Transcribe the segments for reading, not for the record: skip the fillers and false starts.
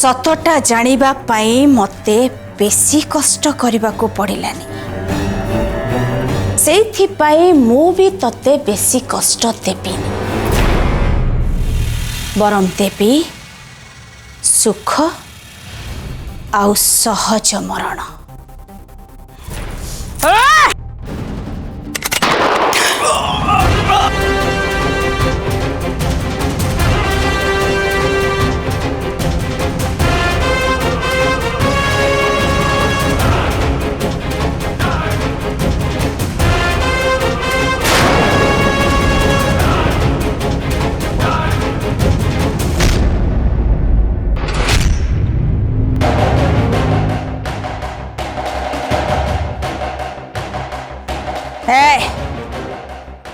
सतटा जानिबा पाई मते बेसी कष्ट करने को पड़िलानी से मु भी तते बेसी कष्ट देवी बरम देवी सुख आउ सहज मरण।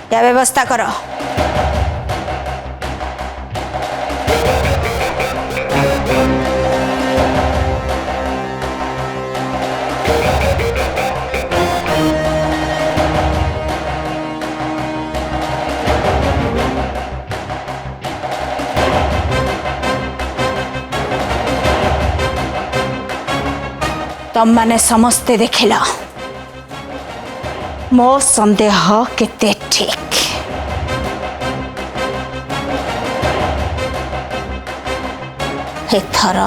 क्या व्यवस्था करो। तुम माने समस्ते देखिल मो संदेह केते ठीक। एथर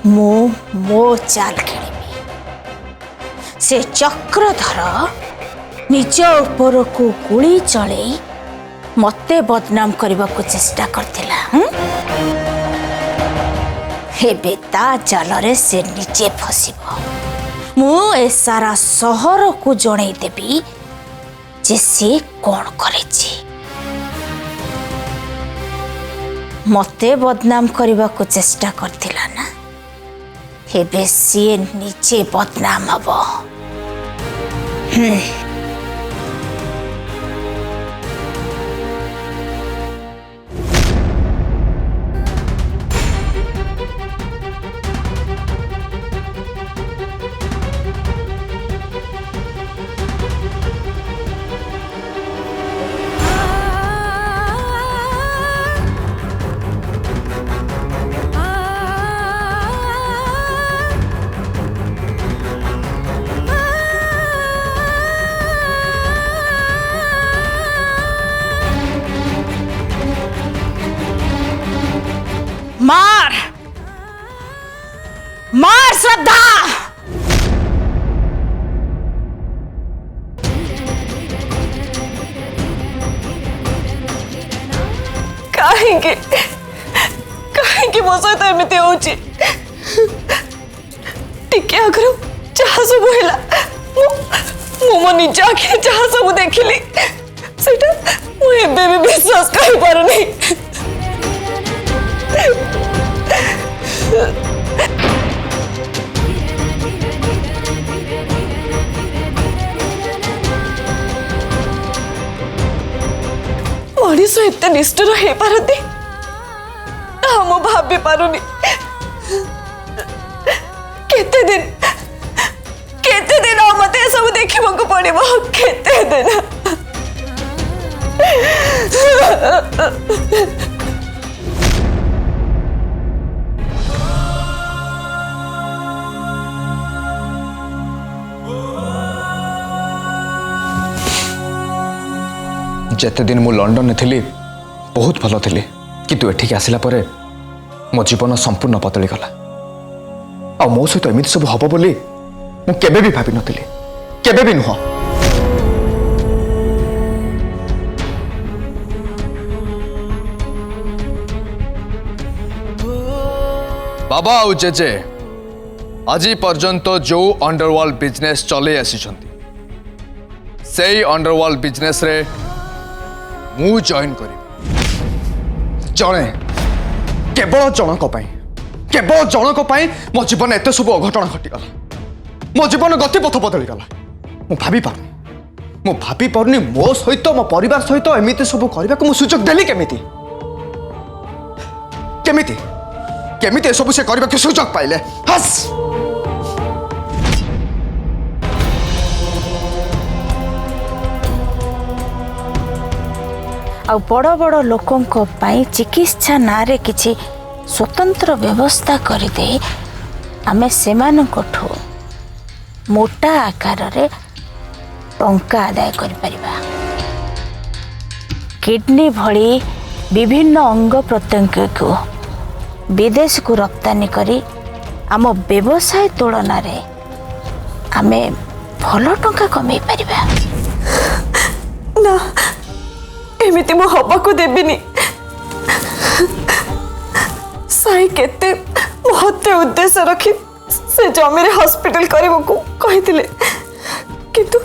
मो चाल खेली से चक्रधर निज उपर को गुली चले मते बदनाम करने को चेष्टा करथिला। हेबे ता जालरे से निजे फसिबो। मु ए सारा सहर को जणै देबी जे से कौन करेछि। मते बदनाम करने को चेष्टा करथिला ना हेबे सी निजे बदनाम हबो। मार मार श्रद्धा। कहीं मो सहित एमती होची टिके आगर जहाँ सब है मो निज आखिर जहाँ सब देखिली सेटा मुझे भी विश्वास कर पारुनी। मनीष एत निष्ठुर हो पारती मु भाभी पारुनी। केते दिन मत सब देखा पड़ो केते दिन। जेते दिन मु लंडन में थी बहुत भल थी किंतु एठिक आसला परे मो जीवन संपूर्ण बदली गला। आ मो सहित एमती सब हम बोली मु केबे भी भाभी नथिली केबे भी नुह। बाबा आउ जेजे आज पर्यंत जो अंडरवर्ल्ड बिजनेस चले आसी से अंडरवर्ल्ड बिजनेस रे मु जॉइन करी जड़े केवल जनक मो जीवन एत सब अघटन घटीगला। मो जीवन गतिपथ बदली गला। मु भाभी पारुनी मो सहित मो परिवार सहित एमती सब करने को सुजोग देली केमिति केमिति केमिति सब से करने को सुजोग पाइले। हस आ बड़ बड़ लोकों चिकित्सा ना रे किछि स्वतंत्र व्यवस्था करदे आमे सेमानଙ୍କଠୁ मोटा आकार रे टंका आदाय करि परिबा। किडनी भली विभिन्न अंग प्रत्यंग को विदेश को रप्तानी करी आम व्यवसाय तुलन रे आमे भल टंका कमे परिबा। ना एमिति मो हबा को देबिनी। साई केते महत्व उद्देश्य रखी से जमी रे हॉस्पिटल करबो को कहिथिले, किंतु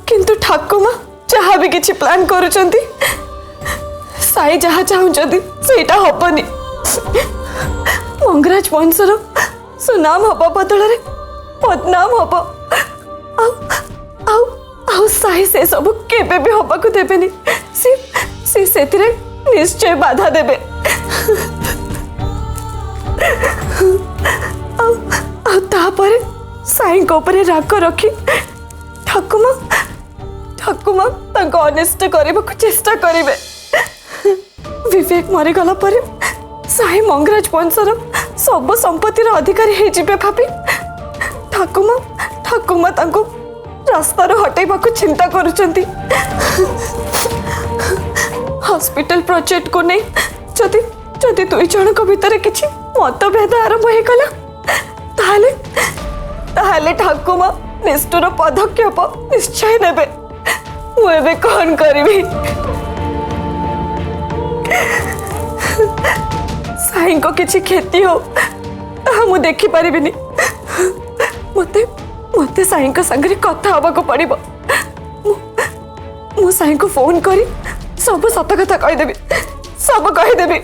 किंतु ठाकुमा जहाँ भी किछि प्लान करूचंती साई जहाँ चाहूचंती सेटा हबनी। मंगराज वंशर सुनाम हबा बदल रे बदनाम हबा। आउ आउ आउ साई से सब केबे भी हबा को देबेनी। सी सेतिरे निश्चय बाधा देबे। आउ तापरे साई को ऊपर राग रखी ठाकुमा ठाकुमा तांको अनिष्ट करबा को चेष्टा करिवे। विवेक मरी गला परे साई मंगराज वंशर सब संपत्तिर अधिकारी हे जिबे भाबी ठाकुमा ठाकुमा तांको रास्तार हटाइबा को चिंता करूचंती। हॉस्पिटल प्रोजेक्ट को नहीं जदि जदि दुई जनक भितर किछि मतभेद आरंभ हो गला ताहले ताहले ठाकुमा निष्ठुर पदक्षेप निश्चय नेबे। मु एबे कौन करिबी? साई को किछि क्षति हो ताहा मु देखि परिबिनी। मते मते साई को संगे कथा हबा को पड़िबो। मु साई को फोन करी सब सत कथा कहि देबी, सब कहि देबी।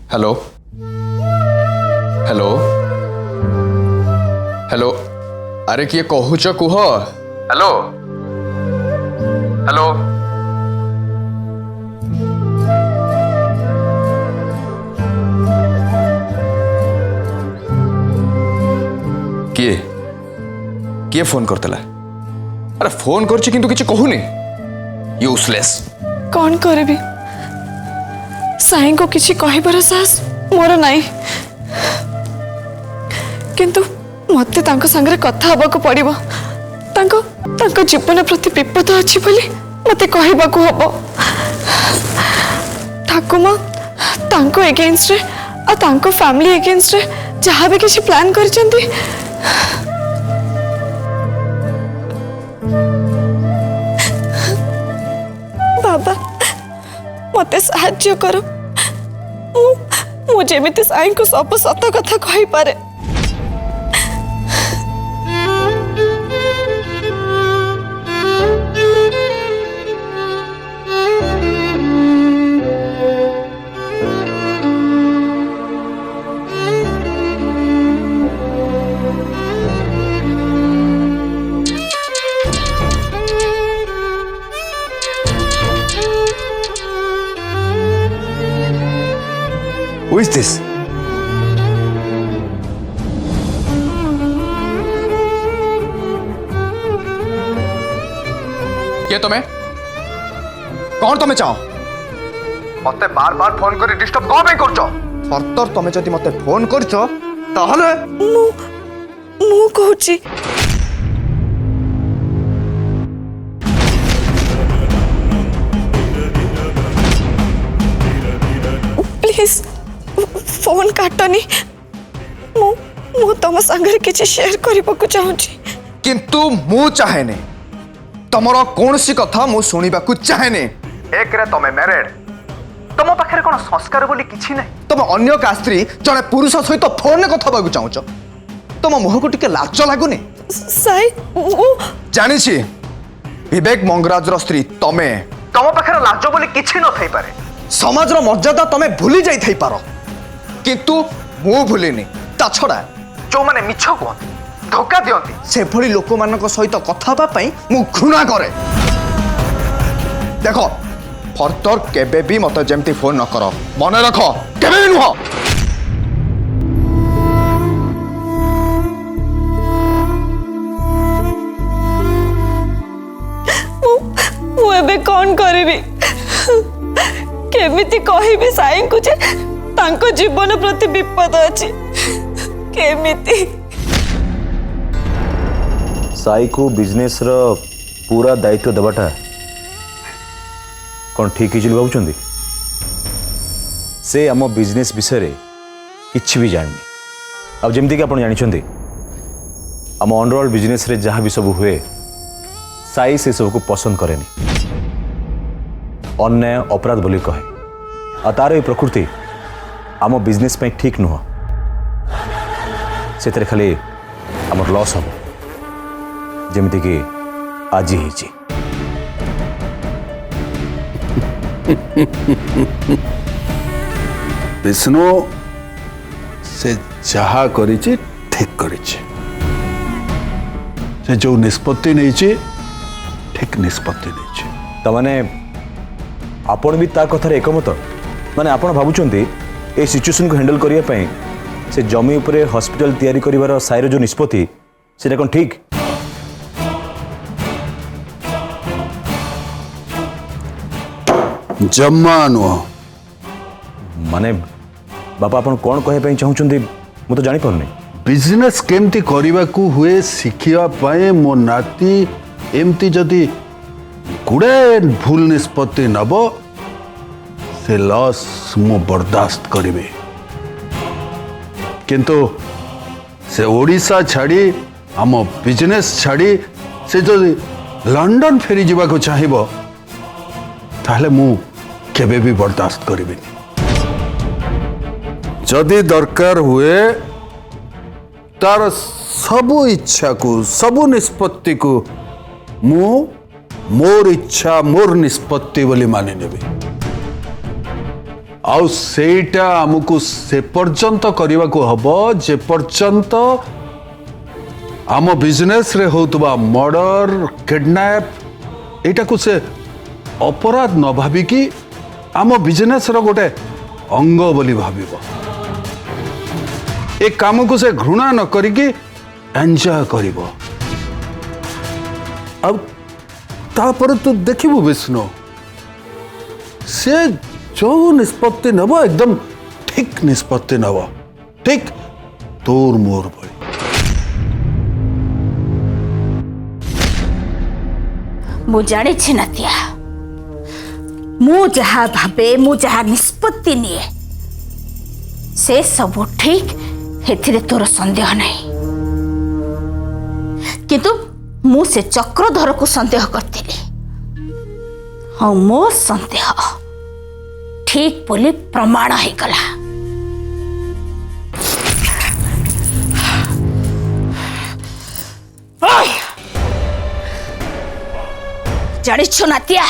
हेलो हेलो हेलो अरे किए कहूच कुह। हेलो हेलो किए किए फोन करतला? अरे फोन करछि किंतु किछि कहूनी। यूजलेस। कौन करबी? साई को किसी कहबार साहस मोर नहीं, किंतु मते तांको संगे कथा हबा को पड़िबो। तांको तांको जीवन प्रति विपद अछि बोली मते कहबा को हबो। ठाकुमा तांको अगेंस्ट रे आ तांको फैमिली अगेंस्ट रे जहाँ भी किसी प्लान करचंती बाबा मते साहाଯ୍य करो। मुझे मिते साई को सब सत कथा कहि पारे। Who is this? किए तुम्हें? कौन तुम्हें चाहो? मते बार बार फोन कर डिस्टर्ब कौन नहीं करछो? फर्दर तुम्हें जदि मते फोन करछो ताहले मु कहूची प्लीज फोन काटनी। मु तुम संगे किसी शेयर करबा चाहूची, किंतु मु चाहेने तमरो कौन सी कथा मु सुनिबा को चाहेने। एक रे तमे मैरिड, तुम पाखरे कोन संस्कार बोली किछि नै। तुम अन्य का स्त्री जड़े पुरुष सहित फोन में कथा चाहूच तुम मुह को टिके लाज लगुनि साई जानी विवेक मंगराज स्त्री तमे तुम पाखे लाज बोली किछि न थई पारे समाज मर्यादा तमे भूली जाई थई पारो किंतु मु भूलिनी ता छड़ा जो माने मिछ कहते धोखा दियंती से भली लोक मानक सहित कथा बा पई मु घृणा करे देखो फर्दर केबे भी मत जेमती फोन न करो मन रख केबे भी नुह मु एबे कौन करिबी केमिति कहिबी साई को जे तांको जीवन प्रति विपद अछि केमिति साई को बिजनेस रो पूरा दायित्व देवाटा कौन ठीक ही भावुं से आम बिजनेस विषय रे किछि भी जाननी अब जमती कि आप जानते आम अंडरवर्ल्ड बिजनेस रे जहाँ भी सब हुए साई से सब को पसंद करेनी अन्याय अपराध बोली कहे आ तार ये प्रकृति आम बिजनेस पे ठीक नुह से खाली आमर लॉस हम जमती कि आज ही विष्णु से जहा करिछि ठीक करिछि से जो निष्पत्ति नहीं ठीक निष्पत्ति नहीं तमाने आपण भी ता कथार एकमत माने आपण भाबुचंती ए सिचुएशन को हैंडल करिया पई से जमी उपरे हॉस्पिटल तैयारी करिवार साइर जो निष्पत्ति सेटा कोन ठीक जम्मा नुह माने बापा आपण कोन कहे पई चाहुचंती मु तो जानि परनी बिजनेस केमती करने को हुए शिखिया पाए मो नाती एमती जदि गुड़े भूल निष्पत्ति नब से लॉस मो बर्दाश्त करिबे किंतु से ओडिशा छाड़ी आम बिजनेस छाड़ी से जो लंडन फेरी जीवा को चाहिबो ताहले मु केबे भी बर्दाश्त करिबेनी जदि दरकार हुए तार सबु इच्छा को सबु निष्पत्ति को मु मोर इच्छा मोर निष्पत्ति बोली मानि नेबी आउ सेटा हमको से पर्यंत करने को हबो जे पर्यंत आम बिजनेस रे होतबा मर्डर किडनैप एटा को से अपराध न भाविकी आम बिजनेस रो गोटे अंग बोली भाविबो एक काम को से घृणा न करिकी एंजॉय करिबो अब तापर तो देखिबो विष्णु से जो निष्पत्ति नब एकदम ठीक निष्पत्ति नब ठीक तोर मोर भली मु जानी नातिया मु जहा भावे मु जहा निष्पत्ति निये से सब ठीक एथिरे तोर संदेह नहीं किंतु मु से चक्रधर को संदेह करती हाँ मो संदेह ठीक बोली प्रमाण हो गला जानिछ नातिया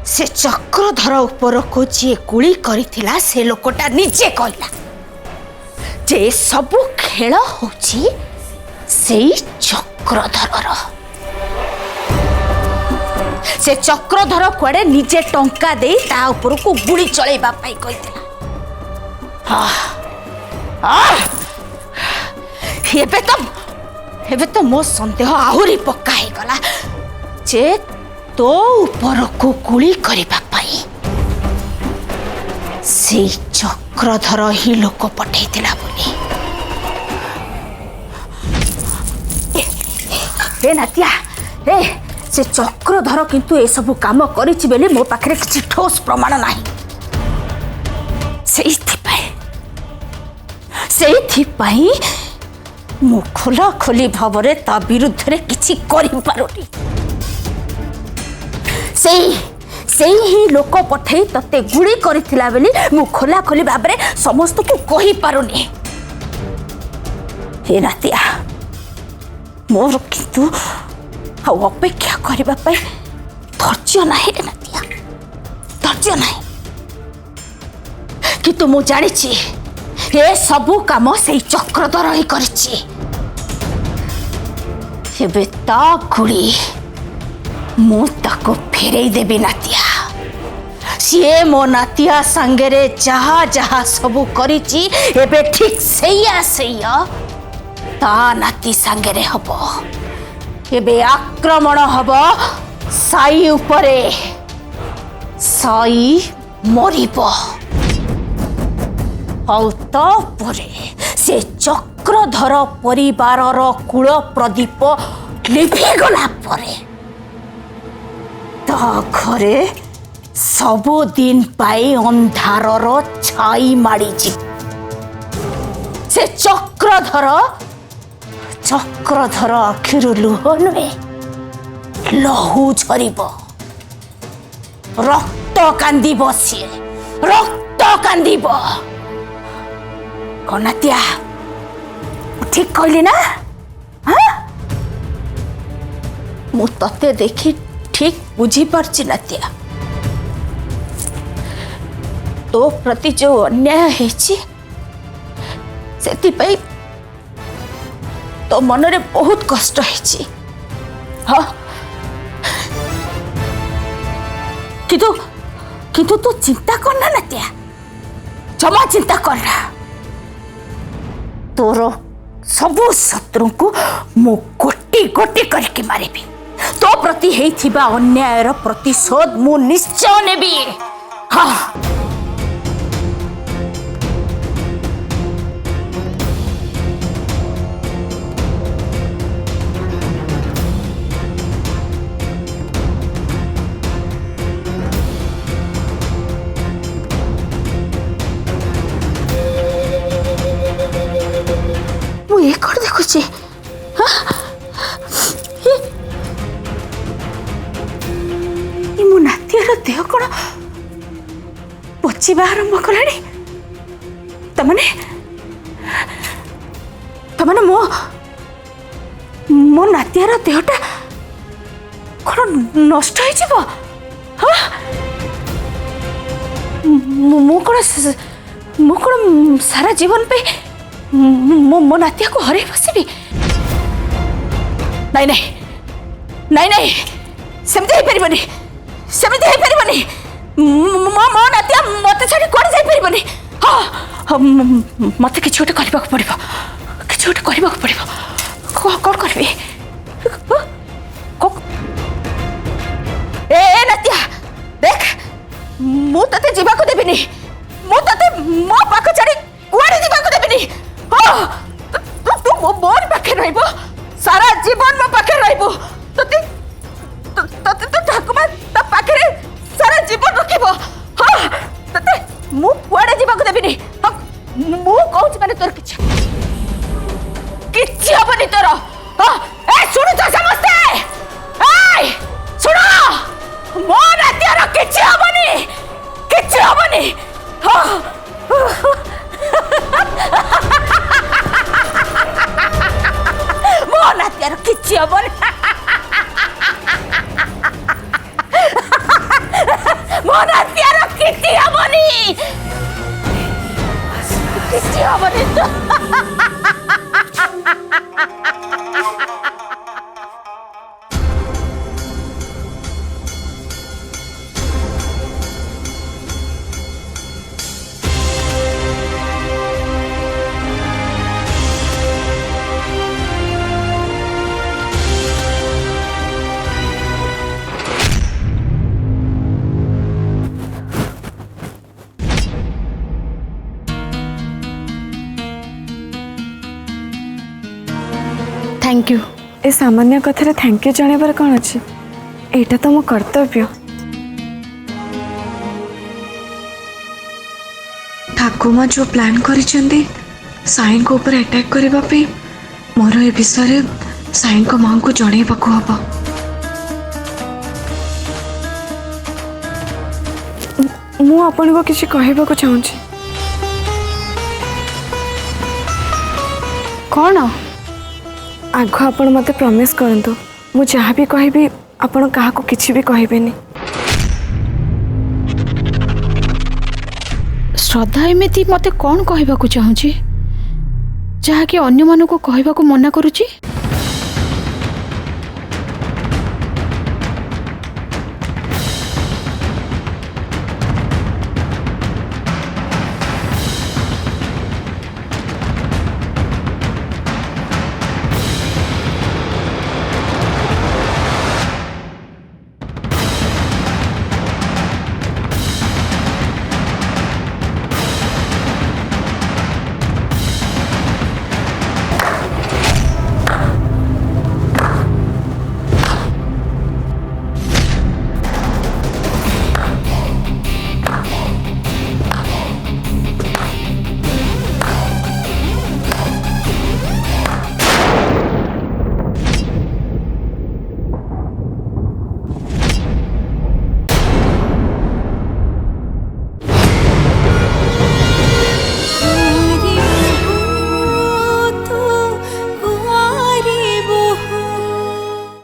से चक्रधर उपर को जी गुली करिथिला से लोकटा निजे कहला जे सबु खेल होची से चक्रधर से चक्रधर कुआडे निजे टंका दे ता ऊपर को गुली चलेबा पाई कहितला एबे तो मो संदेह आहुरी पक्का हे गला जे तो ऊपर को गुली करबा पाई से चक्रधर ही लोक पठेइतिला बोली ए नातिया ए से चक्रधर किंतु ए सब काम करिछि बेले मो पाखरे किछि ठोस प्रमाण नाही सेइथि पाई मु खोला खोली भावरे ता विरुद्ध रे किछि करि पारोनी से ही लोक पठे तते गुड़ी करथिला बेली मु खोला खोली भाबरे समस्त को कहि पारुनी। हे नातिया मोर किंतु अपेक्षा करबा पे धैर्य नाही रे नातिया, धैर्य नाही। किंतु मु जानी ए सबू काम से चक्रधर ही करिछि। एबे ता गुड़ी मु ताको फेरई देबी नातिया। सीए मो नातिया संगरे जहा जहा सबू करिछि एबे ठीक सैया ता नाती संगरे हबो। एबे आक्रमण हबो साई उपरे, साई मरिबो और तापरे से चक्रधर परिवारर कूल प्रदीप लिभिगला परे ता घरे सबुदिन पाई अंधारर छाई माड़ी। से चक्रधर आखिरु लुह नुहे लहू झरिब, रक्त कांदिब, सी रक्त कांदिब। कनातिया ठीक कहली ना? हाँ मु तते देखी ठीक बुझी पारछि नातिया। तो प्रति जो अन्याय हेछि सेति तो मनरे बहुत कष्ट हेछि। हाँ किंतु तू चिंता करना नातिया, जमा चिंता करना। तोर सबु शत्रु को मु गोटी गोटी करके मारिबी। तो प्रति हेइथिबा अन्यायर प्रतिशोध मु निश्चय नेबी। हाँ ये कर देखुची। मो नातीर देह कौन पचिबा आरंभ कलानी? तमने मो नातीर देहटा कौन नष्ट हो जिवो? हाँ मो कौन सारा जीवन पे मो नातिया को हरे बसबी? नहीं नहीं नहीं नहीं सेमती हो परिबनी, सेमती हो परिबनी। मो नातिया मते छाड़ी कोन जाई परिबनी। हां मते किछ गोटे करबा को पड़िबो, किछ गोटे करबा को पड़िबो। कोन करबी? ए नातिया देख मु तते जीवा को देबिनी, मु तते मो पाख छाड़ी कुआडे जीवा को देबिनी। तू मोर पाखे रहिबो, सारा जीवन मो पाखे रहिबो। तते ठाकुमा ता पाखे सारा जीवन रखिबो। हां तते मु कुआडे जीवा को देबिनी। मु कहूच माने तोर किछ हबनी तोर। हां ए सुनु तो समझते ए सुनो मो नातियार किछ हबनी, किछ हबनी। हां मो नातियार किछ हबनी, मो नातियार किछ हबनी, किछ हबनी तो। Thank you. ए सामान्य कथार थैंक यू जणेबार कौन अच्छी? एटा तो मो कर्तव्य। ठाकुमा जो प्लान करिसेंती साईं को ऊपर अटैक करबा पे मोर ए विषय साईं को मां को जणेबा को हबो। ମୁଁ ଆପଣଙ୍କୁ କିଛି କହିବାକୁ ଚାହୁଁଛି। କ'ଣ? ଆଗ ଆପଣ ମୋତେ ପ୍ରମିସ୍ କରନ୍ତୁ ମୁଁ ଯାହା ବି କହିବି ଆପଣ କାହାକୁ କିଛି ବି କହିବେନି। ଶ୍ରଦ୍ଧା ଏମିତି ମୋତେ କ'ଣ କହିବାକୁ ଚାହୁଁଛି ଯାହାକି ଅନ୍ୟମାନଙ୍କୁ କହିବାକୁ ମନା କରୁଛି?